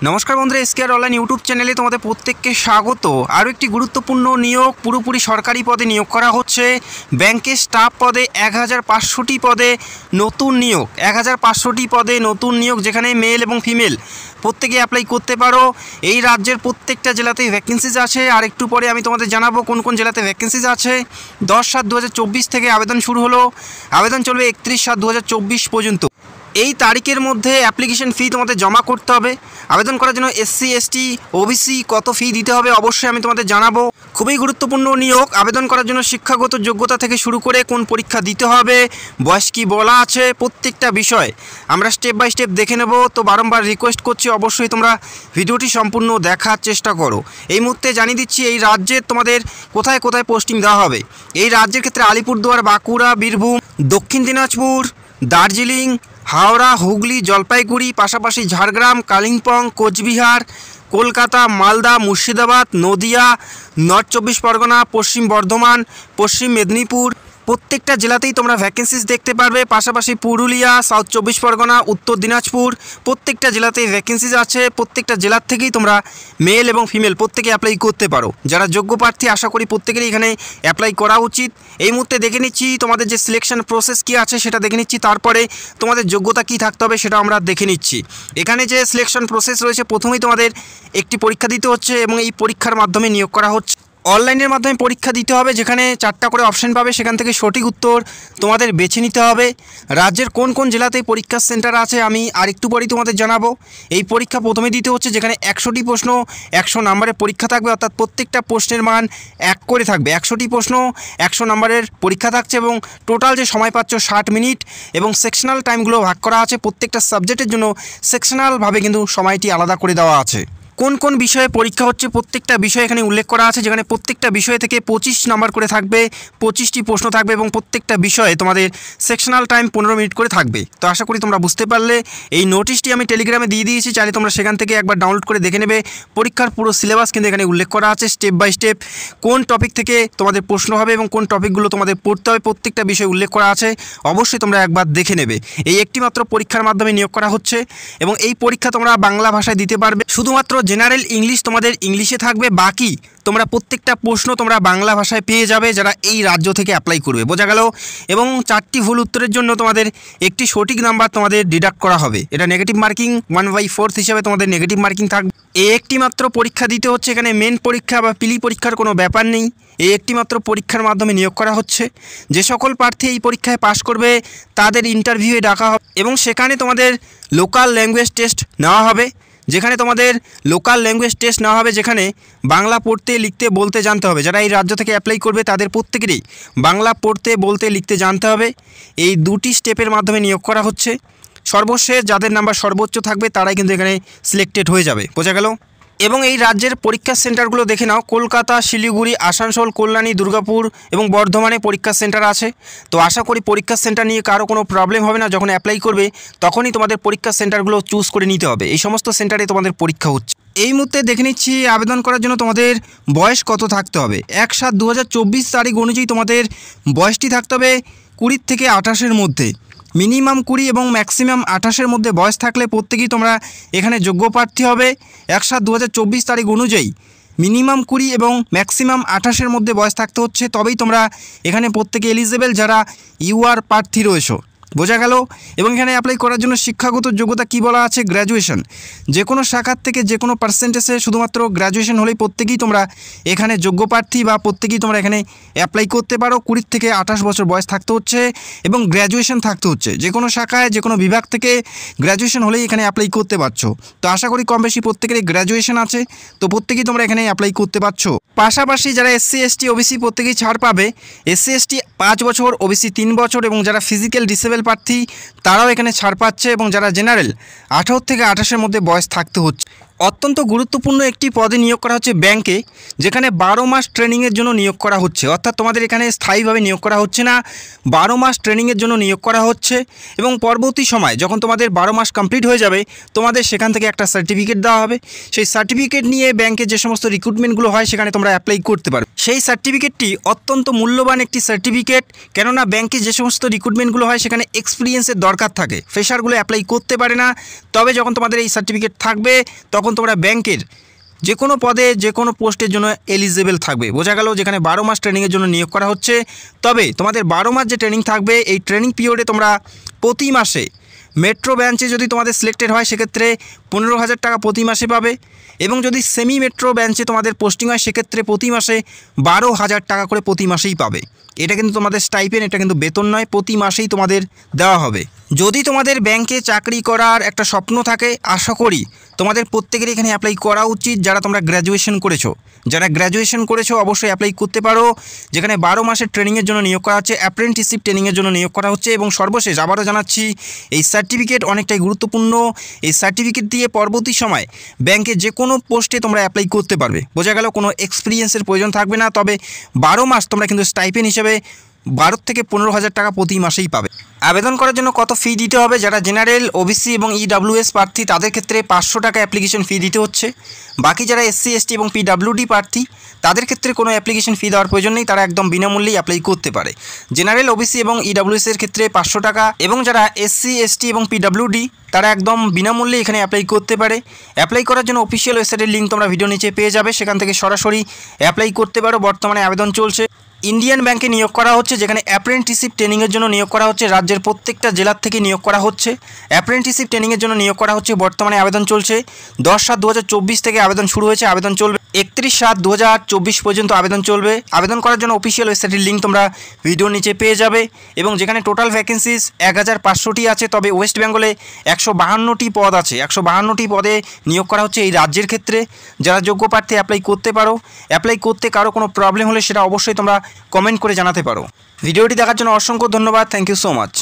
নমস্কার বন্ধুরা, এসকেআর online YouTube চ্যানেলে তোমাদের প্রত্যেককে স্বাগত। আরও একটি গুরুত্বপূর্ণ নিয়োগ, পুরোপুরি সরকারি পদে নিয়োগ করা হচ্ছে। ব্যাংকের স্টাফ পদে 1500টি পদে নতুন নিয়োগ, 1500টি পদে নতুন নিয়োগ, যেখানে মেল এবং ফিমেল প্রত্যেকে অ্যাপ্লাই করতে পারো। এই রাজ্যের প্রত্যেকটা জেলাতেই ভ্যাকেন্সিজ আছে। আর একটু পরে আমি তোমাদের জানাবো কোন কোন জেলাতে ভ্যাকেন্সিজ আছে। 10/7/2024 থেকে আবেদন শুরু হলো, আবেদন চলবে 31/7/2024 পর্যন্ত। এই তারিখের মধ্যে অ্যাপ্লিকেশন ফি তোমাদের জমা করতে হবে। আবেদন করার জন্য এসসি, এসটি, ওবিসি কত ফি দিতে হবে অবশ্যই আমি তোমাদের জানাবো। খুবই গুরুত্বপূর্ণ নিয়োগ। আবেদন করার জন্য শিক্ষাগত যোগ্যতা থেকে শুরু করে কোন পরীক্ষা দিতে হবে, বয়স কী বলা আছে, প্রত্যেকটা বিষয় আমরা স্টেপ বাই স্টেপ দেখে নেব। তো বারংবার রিকোয়েস্ট করছি, অবশ্যই তোমরা ভিডিওটি সম্পূর্ণ দেখার চেষ্টা করো। এই মুহূর্তে জানিয়ে দিচ্ছি এই রাজ্যের তোমাদের কোথায় কোথায় পোস্টিং দেওয়া হবে। এই রাজ্যের ক্ষেত্রে আলিপুরদুয়ার, বাঁকুড়া, বীরভূম, দক্ষিণ দিনাজপুর, দার্জিলিং, হাওড়া, হুগলি, জলপাইগুড়ি, পাশাপাশি ঝাড়গ্রাম, কালিম্পং, কোচবিহার, কলকাতা, মালদা, মুর্শিদাবাদ, নদিয়া, নর্থ 24 পরগনা, পশ্চিম বর্ধমান, পশ্চিম মেদিনীপুর, প্রত্যেকটা জেলাতেই তোমরা ভ্যাকেন্সিজ দেখতে পারবে। পাশাপাশি পুরুলিয়া, সাউথ 24 পরগনা, উত্তর দিনাজপুর, প্রত্যেকটা জেলাতেই ভ্যাকেন্সিজ আছে। প্রত্যেকটা জেলার থেকেই তোমরা মেল এবং ফিমেল প্রত্যেকে অ্যাপ্লাই করতে পারো। যারা যোগ্য প্রার্থী আশা করি প্রত্যেকেরই এখানে অ্যাপ্লাই করা উচিত। এই মুহূর্তে দেখে নিচ্ছি তোমাদের যে সিলেকশন প্রসেস কী আছে সেটা দেখে নিচ্ছি, তারপরে তোমাদের যোগ্যতা কী থাকতে হবে সেটা আমরা দেখে নিচ্ছি। এখানে যে সিলেকশন প্রসেস রয়েছে, প্রথমেই তোমাদের একটি পরীক্ষা দিতে হচ্ছে এবং এই পরীক্ষার মাধ্যমে নিয়োগ করা হচ্ছে। অনলাইনের মাধ্যমে পরীক্ষা দিতে হবে, যেখানে 4টা করে অপশান পাবে, সেখান থেকে সঠিক উত্তর তোমাদের বেছে নিতে হবে। রাজ্যের কোন কোন জেলাতে পরীক্ষার সেন্টার আছে আমি আরেকটু পরেই তোমাদের জানাবো। এই পরীক্ষা প্রথমে দিতে হচ্ছে, যেখানে 100টি প্রশ্ন 100 নম্বরের পরীক্ষা থাকবে, অর্থাৎ প্রত্যেকটা প্রশ্নের মান 1 করে থাকবে। 100টি প্রশ্ন 100 নম্বরের পরীক্ষা থাকছে এবং টোটাল যে সময় পাচ্ছ 60 মিনিট এবং সেকশনাল টাইমগুলো ভাগ করা আছে। প্রত্যেকটা সাবজেক্টের জন্য সেকশনালভাবে কিন্তু সময়টি আলাদা করে দেওয়া আছে। কোন কোন বিষয়ে পরীক্ষা হচ্ছে প্রত্যেকটা বিষয় এখানে উল্লেখ করা আছে, যেখানে প্রত্যেকটা বিষয় থেকে 25 নাম্বার করে থাকবে, 25টি প্রশ্ন থাকবে এবং প্রত্যেকটা বিষয়ে তোমাদের সেকশনাল টাইম 15 মিনিট করে থাকবে। তো আশা করি তোমরা বুঝতে পারলে। এই নোটিশটি আমি টেলিগ্রামে দিয়ে দিয়েছি, চাইলে তোমরা সেখান থেকে একবার ডাউনলোড করে দেখে নেবে। পরীক্ষার পুরো সিলেবাস কিন্তু এখানে উল্লেখ করা আছে, স্টেপ বাই স্টেপ কোন টপিক থেকে তোমাদের প্রশ্ন হবে এবং কোন টপিকগুলো তোমাদের পড়তে হবে, প্রত্যেকটা বিষয় উল্লেখ করা আছে। অবশ্যই তোমরা একবার দেখে নেবে। এই একটি মাত্র পরীক্ষার মাধ্যমে নিয়োগ করা হচ্ছে এবং এই পরীক্ষা তোমরা বাংলা ভাষায় দিতে পারবে। শুধুমাত্র জেনারেল ইংলিশ তোমাদের ইংলিশে থাকবে, বাকি তোমরা প্রত্যেকটা প্রশ্ন তোমরা বাংলা ভাষায় পেয়ে যাবে যারা এই রাজ্য থেকে অ্যাপ্লাই করবে, বোঝা গেল। এবং 4টি ভুল উত্তরের জন্য তোমাদের একটি সঠিক নাম্বার তোমাদের ডিডাক্ট করা হবে। এটা নেগেটিভ মার্কিং 1/4 হিসাবে তোমাদের নেগেটিভ মার্কিং থাকবে। এই একটি মাত্র পরীক্ষা দিতে হচ্ছে, এখানে মেন পরীক্ষা বা পিলি পরীক্ষার কোনো ব্যাপার নেই। এই একটি মাত্র পরীক্ষার মাধ্যমে নিয়োগ করা হচ্ছে। যে সকল প্রার্থী এই পরীক্ষায় পাশ করবে তাদের ইন্টারভিউয়ে ডাকা হবে এবং সেখানে তোমাদের লোকাল ল্যাঙ্গুয়েজ টেস্ট নেওয়া হবে, যেখানে তোমাদের লোকাল ল্যাঙ্গুয়েজ টেস্ট নেওয়া হবে, যেখানে বাংলা পড়তে লিখতে বলতে জানতে হবে। যারা এই রাজ্য থেকে অ্যাপ্লাই করবে তাদের প্রত্যেকেরই বাংলা পড়তে বলতে লিখতে জানতে হবে। এই 2টি স্টেপের মাধ্যমে নিয়োগ করা হচ্ছে। সর্বশেষ যাদের নাম্বার সর্বোচ্চ থাকবে তারাই কিন্তু এখানে সিলেক্টেড হয়ে যাবে, বোঝা গেল। এবং এই রাজ্যের পরীক্ষার সেন্টারগুলো দেখে নাও। কলকাতা, শিলিগুড়ি, আসানসোল, কল্যাণী, দুর্গাপুর এবং বর্ধমানে পরীক্ষার সেন্টার আছে। তো আশা করি পরীক্ষার সেন্টার নিয়ে কারো কোনো প্রবলেম হবে না। যখন অ্যাপ্লাই করবে তখনই তোমাদের পরীক্ষার সেন্টারগুলো চুজ করে নিতে হবে। এই সমস্ত সেন্টারে তোমাদের পরীক্ষা হচ্ছে। এই মুহূর্তে দেখে নিচ্ছি আবেদন করার জন্য তোমাদের বয়স কত থাকতে হবে। 1/7/2024 তারিখ অনুযায়ী তোমাদের বয়সটি থাকতে হবে 20 থেকে 28-এর মধ্যে। মিনিমাম 20 এবং ম্যাক্সিমাম 28-এর মধ্যে বয়স থাকলে প্রত্যেকেই তোমরা এখানে যোগ্য প্রার্থী হবে। 1/7/2024 তারিখ অনুযায়ী মিনিমাম 20 এবং ম্যাক্সিমাম 28-এর মধ্যে বয়স থাকতে হচ্ছে, তবেই তোমরা এখানে প্রত্যেকে এলিজিবল যারা ইউআর প্রার্থী রয়েছো, বোঝা গেল। এবং এখানে অ্যাপ্লাই করার জন্য শিক্ষাগত যোগ্যতা কী বলা আছে, গ্র্যাজুয়েশন। যে কোনো শাখার থেকে যে কোনো পার্সেন্টেজে শুধুমাত্র গ্র্যাজুয়েশন হলেই প্রত্যেকেই তোমরা এখানে যোগ্য প্রার্থী বা প্রত্যেকেই তোমরা এখানে অ্যাপ্লাই করতে পারো। 20 থেকে 28 বছর বয়স থাকতে হচ্ছে এবং গ্র্যাজুয়েশন থাকতে হচ্ছে। যে কোনো শাখায় যে কোনো বিভাগ থেকে গ্র্যাজুয়েশন হলেই এখানে অ্যাপ্লাই করতে পারছো। তো আশা করি কম বেশি প্রত্যেকেরই গ্র্যাজুয়েশন আছে, তো প্রত্যেকেই তোমরা এখানে অ্যাপ্লাই করতে পারছো। পাশাপাশি যারা এসসি, এসটি, ওবিসি প্রত্যেকেই ছাড় পাবে। এসসি, এসটি 5 বছর, ওবিসি 3 বছর এবং যারা ফিজিক্যাল ডিসেবল প্রার্থী তারাও এখানে ছাড় পাচ্ছে এবং যারা জেনারেল 18 থেকে 28-এর মধ্যে বয়স থাকতে হচ্ছে। অত্যন্ত গুরুত্বপূর্ণ একটি পদে নিয়োগ করা হচ্ছে ব্যাংকে, যেখানে 12 মাস ট্রেনিংয়ের জন্য নিয়োগ করা হচ্ছে। অর্থাৎ তোমাদের এখানে স্থায়ীভাবে নিয়োগ করা হচ্ছে না, 12 মাস ট্রেনিংয়ের জন্য নিয়োগ করা হচ্ছে এবং পরবর্তী সময় যখন তোমাদের 12 মাস কমপ্লিট হয়ে যাবে তোমাদের সেখান থেকে একটা সার্টিফিকেট দেওয়া হবে। সেই সার্টিফিকেট নিয়ে ব্যাংকে যে সমস্ত রিক্রুটমেন্টগুলো হয় সেখানে তোমরা অ্যাপ্লাই করতে পারবে। সেই সার্টিফিকেটটি অত্যন্ত মূল্যবান একটি সার্টিফিকেট, কেননা ব্যাংকে যে সমস্ত রিক্রুটমেন্টগুলো হয় সেখানে এক্সপিরিয়েন্সের দরকার থাকে, ফ্রেশারগুলো অ্যাপ্লাই করতে পারে না। তবে যখন তোমাদের এই সার্টিফিকেট থাকবে তখন তোমরা ব্যাংকের যে কোনো পদে যে কোনো পোস্টের জন্য এলিজিবল থাকবে। বোঝা গেল, যেখানে 12 মাস ট্রেনিংয়ের জন্য নিয়োগ করা হচ্ছে। তবে তোমাদের 12 মাস যে ট্রেনিং থাকবে এই ট্রেনিং পিরিয়ডে তোমরা প্রতি মাসে মেট্রো ব্রাঞ্চে যদি তোমাদের সিলেক্টেড হয় সেক্ষেত্রে 15,000 টাকা প্রতি মাসে পাবে, এবং যদি সেমি মেট্রো ব্রাঞ্চে তোমাদের পোস্টিং হয় সেক্ষেত্রে প্রতি মাসে 12,000 টাকা করে প্রতি মাসেই পাবে। এটা কিন্তু তোমাদের স্টাইপেন্ড, এটা কিন্তু বেতন নয়, প্রতি মাসেই তোমাদের দেওয়া হবে। যদি তোমাদের ব্যাংকে চাকরি করার একটা স্বপ্ন থাকে, আশা করি তোমাদের প্রত্যেকেরই এখানে অ্যাপ্লাই করা উচিত। যারা তোমরা গ্র্যাজুয়েশন করেছো অবশ্যই অ্যাপ্লাই করতে পারো, যেখানে 12 মাসের ট্রেনিংয়ের জন্য নিয়োগ করা হচ্ছে, অ্যাপ্রেন্টিসশিপ ট্রেনিংয়ের জন্য নিয়োগ করা হচ্ছে। এবং সর্বশেষ আবারও জানাচ্ছি, এই সার্টিফিকেট অনেকটাই গুরুত্বপূর্ণ। এই সার্টিফিকেট দিয়ে পরবর্তী সময় ব্যাংকে যে কোনো পোস্টে তোমরা অ্যাপ্লাই করতে পারবে। বোঝা গেল, কোনো এক্সপিরিয়েন্সের প্রয়োজন থাকবে না। তবে 12 মাস তোমরা কিন্তু স্টাইপেন্ড হিসেবে 12 থেকে 15,000 টাকা প্রতি মাসেই পাবে। আবেদন করার জন্য কত ফি দিতে হবে? যারা জেনারেল, ওবিসি এবং ইডব্লিউএস প্রার্থী তাদের ক্ষেত্রে 500 টাকা অ্যাপ্লিকেশন ফি দিতে হচ্ছে। বাকি যারা এসসি, এসটি এবং পিডব্লিউডি প্রার্থী তাদের ক্ষেত্রে কোনো অ্যাপ্লিকেশন ফি দেওয়ার প্রয়োজন নেই, তারা একদম বিনামূল্যেই অ্যাপ্লাই করতে পারে। জেনারেল, ওবিসি এবং ইডব্লিউএসের ক্ষেত্রে 500 টাকা, এবং যারা এসসি, এসটি এবং পিডব্লিউডি তারা একদম বিনামূল্যে এখানে অ্যাপ্লাই করতে পারে। অ্যাপ্লাই করার জন্য অফিসিয়াল ওয়েবসাইটের লিঙ্ক তোমরা ভিডিও নিচে পেয়ে যাবে, সেখান থেকে সরাসরি অ্যাপ্লাই করতে পারো। বর্তমানে আবেদন চলছে। ইন্ডিয়ান ব্যাংকে নিয়োগ করা হচ্ছে, যেখানে অ্যাপ্রেন্টিসশিপ ট্রেনিংয়ের জন্য নিয়োগ করা হচ্ছে। রাজ্যের প্রত্যেকটা জেলার থেকে নিয়োগ করা হচ্ছে। অ্যাপ্রেন্টিসশিপ ট্রেনিংয়ের জন্য নিয়োগ করা হচ্ছে। বর্তমানে আবেদন চলছে। 10/7/2024 থেকে আবেদন শুরু হয়েছে, আবেদন চলবে 31/7/2024 পর্যন্ত আবেদন চলবে। আবেদন করার জন্য অফিসিয়াল ওয়েবসাইটের লিঙ্ক তোমরা ভিডিওর নিচে পেয়ে যাবে। এবং যেখানে টোটাল ভ্যাকেন্সিস 1500টি আছে, তবে ওয়েস্ট বেঙ্গলে 152টি পদ আছে। 152টি পদে নিয়োগ করা হচ্ছে এই রাজ্যের ক্ষেত্রে। যারা যোগ্য প্রার্থী অ্যাপ্লাই করতে পারো। অ্যাপ্লাই করতে কারো কোনো প্রবলেম হলে সেটা অবশ্যই তোমরা কমেন্ট করে জানাতে পারো। ভিডিওটি দেখার জন্য অসংখ্য ধন্যবাদ। Thank you so much.